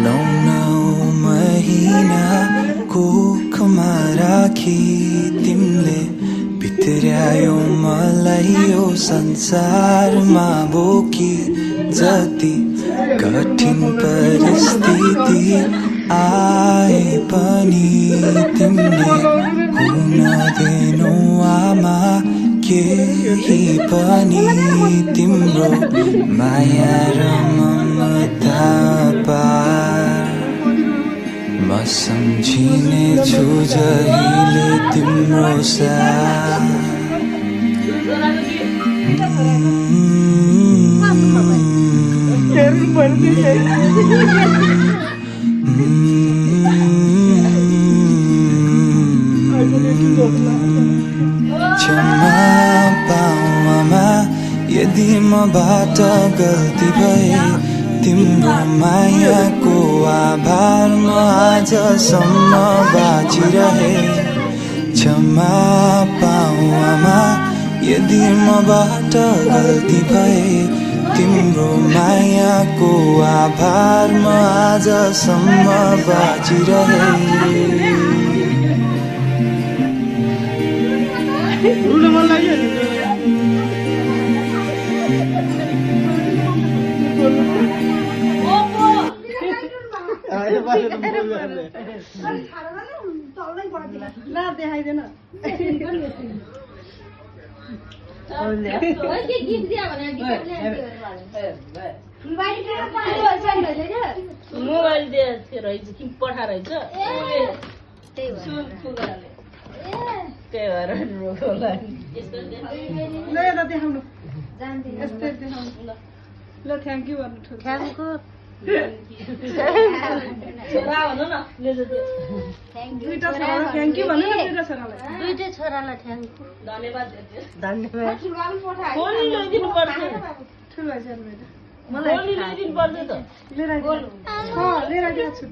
नौ महिना कोखमा राखी तिमीले भित्र्यायो मलाई यो संसारमा बोकी जति कठिन परिस्थिति आए पनि तिमीले हुन दिनौ आमा केही पनि तिम्रो माया र ममता पार म सम्झिने छु जहिले तिम्रो साथ क्षमा पाऊ आमा यदि मबाट गल्ती भए तिम्रो मायाको आभार म आजसम्म बाँचिरहे क्षमा पाऊ आमा यदि मबाट गल्ती भए तिम्रो मायाको आभार म आजसम्म बाँचिरहे मोबाइल दिएको रहेछ कि पठा रहेछ त्यही भएर ल थ्याङ्क यू भन्नु छोरा भन न दुईटा छोरालाई दुईटै छोरालाई थ्याङ्क यू धन्यवाद धन्यवाद गोली ल्याइदिनु पर्छ ठुलो गोली ल्याइदिनु पर्छ त लिएर आइदिएको छु